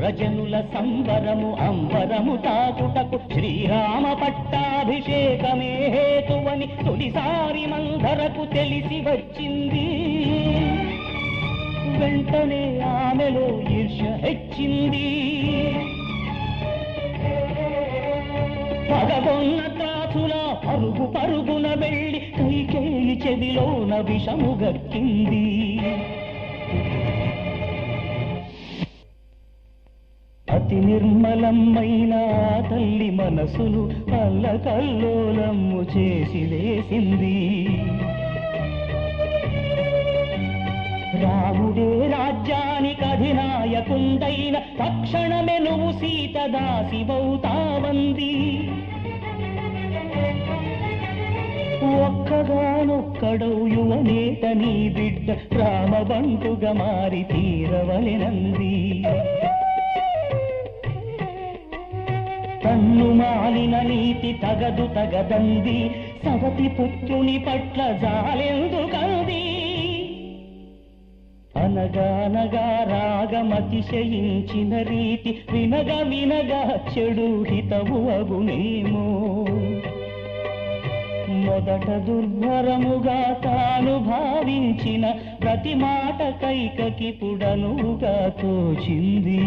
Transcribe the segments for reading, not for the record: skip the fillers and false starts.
సురజనుల సంబరము అంబరము తాకుటకు శ్రీరామ పట్టాభిషేకమే హేతువని తొలిసారి మందరకు తెలిసి వచ్చింది. వెంటనే ఆమెలో ఈర్ష్య హెచ్చింది. పగగొన్న త్రాసులా పరుగు పరుగున వెళ్ళి కైకేయి చెవిలోన విషము గక్కింది. అతి నిర్మలమైన తల్లి మనసును అల్లకల్లోలమ్ము చేసి వేసింది. రాముడే రాజ్యానికి అధినాయకుండైన తక్షణమే నువ్వు సీత దాసివౌతావంది. ఒక్కగానొక్కడవు యువనేత నీ బిడ్డ రామబంటుగా మారి తీరవలెనంది. తన్ను మాలిన నీతి తగదు తగదంది. సవతి పుత్రుని పట్ల జాలెందుకంది. అనగానగా రాగమతిశయించిన రీతి వినగ వినగా చెడు హితవు అగునేమో. మొదట దుర్భరముగా తాను భావించిన ప్రతి మాట కైకకి పుడనుగా తోచింది.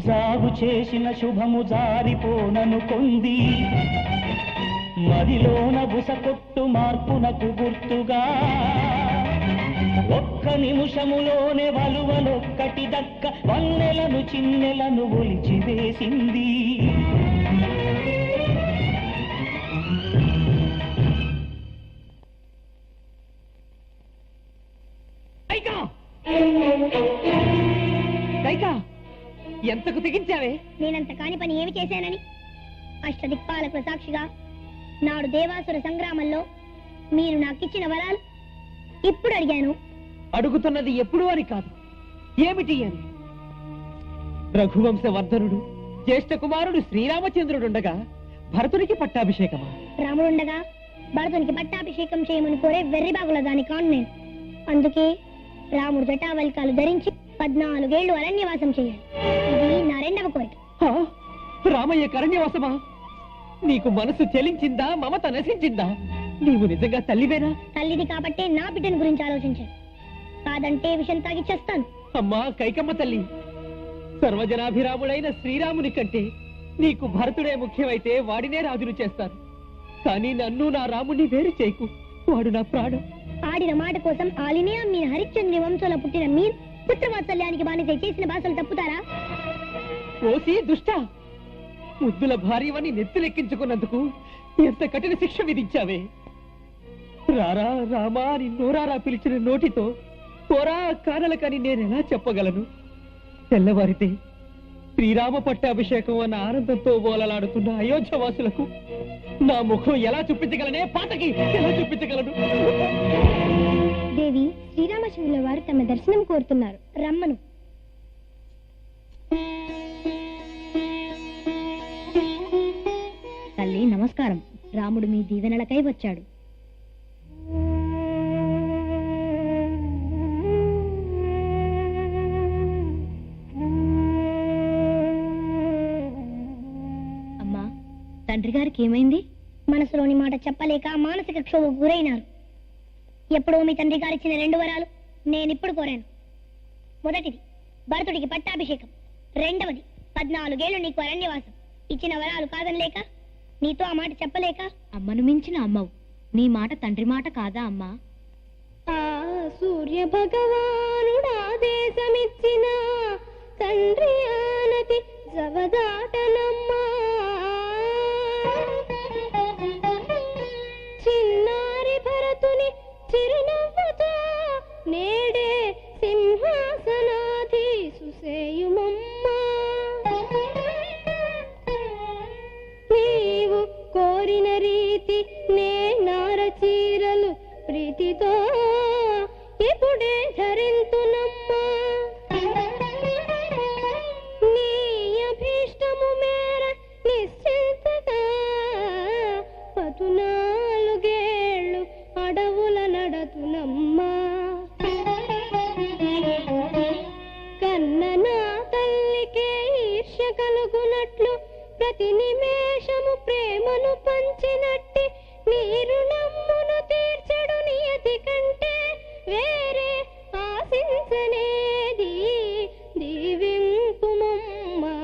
జాగు చేసిన శుభము జారిపోననుకొంది. మదిలోన బుసకొట్టు మార్పునకు గుర్తుగా ఒక్క నిమిషములోనే వలువలొక్కటి దక్క వన్నెలను చిన్నెలను ఒలిచివేసింది. ఎంతకు తెగించావే? నేనంత కాని పని ఏమి చేశానని? అష్టదిక్పాలకు సాక్షిగా నాడు దేవాసుర సంగ్రామంలో మీరు నాకిచ్చిన వరాలు ఇప్పుడు అడిగాను. అడుగుతున్నది ఎప్పుడు అని కాదు, ఏమిటి అని. రఘువంశవర్ధనుడు జ్యేష్ఠ కుమారుడు శ్రీరామచంద్రుడుండగా భరతునికి పట్టాభిషేకమా? రాముడుండగా భరతునికి పట్టాభిషేకం చేయమని కోరే వెర్రిబాగుల దాని కాను నేను. అందుకే రాముడు జటావల్కాలు ధరించి 14 ఏళ్లు అరణ్యవాసం చేయాలి. ఇది నా రెండవ కోరిక. రామయ్య అరణ్యవాసమా? నీకు మనసు చెలించిందా? మమత నశించిందా? నీవు నిజంగా తల్లివేనా? తల్లిది కాబట్టే నా బిడ్డను గురించి ఆలోచించాను. కాదంటే విషయం తాగి చేస్తాను. అమ్మా కైకమ్మ తల్లి, సర్వజనాభిరాముడైన శ్రీరాముని కంటే నీకు భరతుడే ముఖ్యమైతే వాడినే రాజును చేస్తాను. కానీ నన్ను నా రాముని వేరు చేయకు. వాడు నా ప్రాణం. ఆడిన మాట కోసం ఆలినే మీ హరిశ్చంద్ర వంశంలో పుట్టిన మీరు పుత్రవాత్సల్యానికి బానిస చేసిన భాషలు తప్పుతారా? ఓసి దుష్ట, ముద్దుల భార్యవని నెత్తిలెక్కించుకున్నందుకు ఎంత కఠిన శిక్ష విధించావే. రారా రామా అని నోరారా పిలిచిన నోటితో పోరా కానలకని నేనెలా చెప్పగలను? తెల్లవారితే శ్రీరామ పట్టాభిషేకం అన్న ఆనందంతో ఓలలాడుతున్న అయోధ్యవాసులకు నా ముఖం ఎలా చూపించగలనే? పాతకి ఎలా చూపించగలను? దేవి, శ్రీరామచంద్రుల వారు తమ దర్శనం కోరుతున్నారు, రమ్మను. తల్లి నమస్కారం. రాముడు మీ దీవెనలకై వచ్చాడు. అమ్మా, తండ్రి గారికి ఏమైంది? మనసులోని మాట చెప్పలేక మానసిక క్షోభకు గురైనారు. ఎప్పుడో మీ తండ్రి గారిచ్చిన 2 వరాలు నేనిప్పుడు కోరాను. మొదటిది భరతుడికి పట్టాభిషేకం, రెండవది 14 ఏళ్లు నీకు అరణ్యవాసం. ఇచ్చిన వరాలు కాదనలేక, నీతో ఆ మాట చెప్పలేక. అమ్మను మించిన అమ్మవు, నీ మాట తండ్రి మాట కాదా అమ్మా? ఆ సూర్య భగవానుడాదేశమిచ్చిన తండ్రి ఆనతి జవదాటనమ్మా. చిన్నారి భరతుని చిరునవ్వుతో నేడే సింహాసనాధి సుసేయుమమ్మా. నీవు కోరిన రీతి నే నారచీరలు ప్రీతితో ఇప్పుడే ధరింతునమ్మా. నీ అభీష్టము మేర నిశ్చింతగా 14 ఏళ్ళు అడవుల నడతునమ్మా. ఉంచినట్టి నీరు నమ్మును తీర్చడు నియతి కంటే వేరే ఆశించనేది దీవింపుమమ్మా.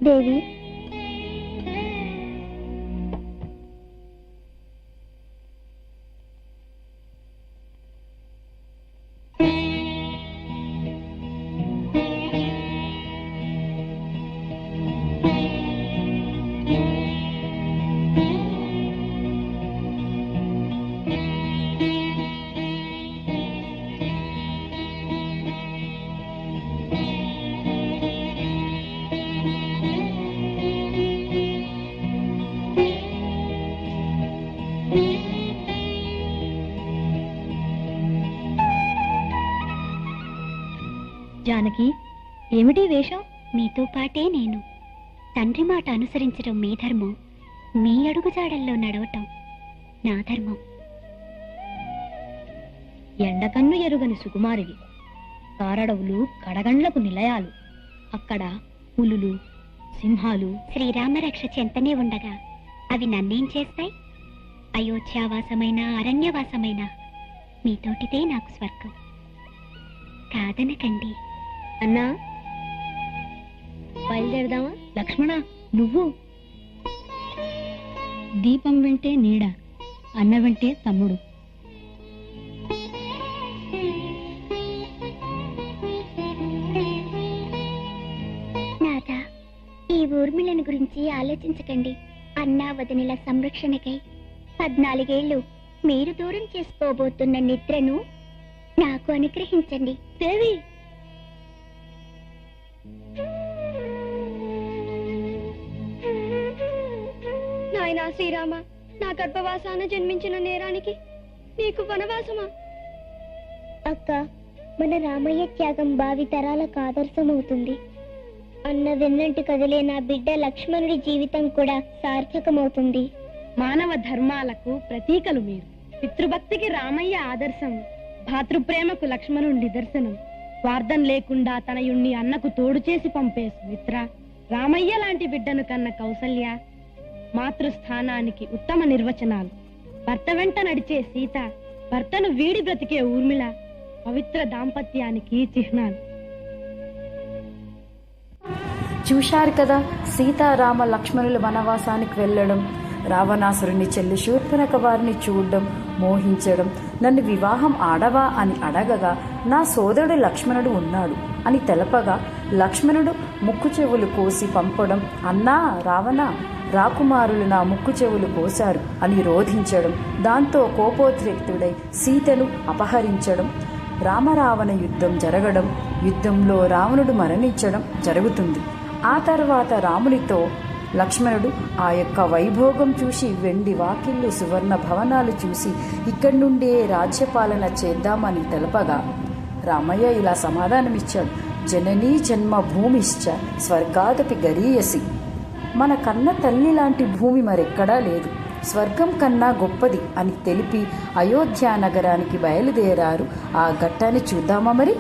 దేవి, జానకి, ఏమిటి వేషం? మీతో పాటే నేను. తండ్రి మాట అనుసరించడం మీ ధర్మం, మీ అడుగుజాడల్లో నడవటం నా ధర్మం. ఎండకన్ను ఎరుగని సుకుమారివి. కారడవులు కడగండ్లకు నిలయాలు. అక్కడ పులులు, సింహాలు శ్రీరామరక్ష చెంతనే ఉండగా అవి నన్నేం చేస్తాయి? అయోధ్యావాసమైన అరణ్యవాసమైన మీతోటిదే నాకు స్వర్గం. కాదనకండి. అన్నా, బయలుదేరదామా? లక్ష్మణ, నువ్వు? దీపం వెంటే నీడ, అన్న వెంటే తమ్ముడు. నాథా, ఈ ఊర్మిళని గురించి ఆలోచించకండి. అన్నా వదినల సంరక్షణకై 14 ఏళ్లు మీరు దూరం చేసుకోబోతున్న నిద్రను నాకు అనుగ్రహించండి. దేవి, నాయనా శ్రీరామ, నా గర్భవాసాన జన్మించిన నేరానికి నీకు వనవాసమా? అక్క, మన రామయ్య త్యాగం భావి తరాలకు ఆదర్శమవుతుంది. అన్న వెన్నంటి కదిలే నా బిడ్డ లక్ష్మణుడి జీవితం కూడా సార్థకమవుతుంది. మానవ ధర్మాలకు ప్రతీకలు మీరు. పితృభక్తికి రామయ్య ఆదర్శం, భాతృప్రేమకు లక్ష్మణుడి నిదర్శనం. స్వార్థం లేకుండా తనయుణ్ణి అన్నకు తోడు చేసి పంపే సుమిత్ర, రామయ్య లాంటి బిడ్డను కన్న కౌసల్య మాతృస్థానానికి ఉత్తమ నిర్వచనాలు. భర్త వెంట నడిచే సీత, భర్తను వీడి బ్రతికే ఊర్మిళ పవిత్ర దాంపత్యానికి చిహ్నాలు. చూశారు కదా, సీతారామ లక్ష్మణుల వనవాసానికి వెళ్ళడం, రావణాసురుని చెల్లి శూర్పణఖ వారిని చూడడం, మోహించడం, నన్ను వివాహం ఆడవా అని అడగగా నా సోదరుడు లక్ష్మణుడు ఉన్నాడు అని తెలపగా లక్ష్మణుడు ముక్కు చెవులు కోసి పంపడం, అన్నా రావణ, రాకుమారులు నా ముక్కు చెవులు కోశారు అని రోధించడం, దాంతో కోపోద్రిక్తుడై సీతను అపహరించడం, రామరావణ యుద్ధం జరగడం, యుద్ధంలో రావణుడు మరణించడం జరుగుతుంది. ఆ తర్వాత రామునితో లక్ష్మణుడు ఆ యొక్క వైభోగం చూసి, వెండి వాకిళ్ళు సువర్ణ భవనాలు చూసి ఇక్కడి నుండే రాజ్యపాలన చేద్దామని తెలపగా రామయ్య ఇలా సమాధానమిచ్చాడు: జననీ జన్మ భూమిశ్చ స్వర్గాదపి గరీయసి. మన కన్న తల్లి లాంటి భూమి మరెక్కడా లేదు, స్వర్గం కన్నా గొప్పది అని తెలిపి అయోధ్య నగరానికి బయలుదేరారు. ఆ ఘట్టాన్ని చూద్దామా మరి?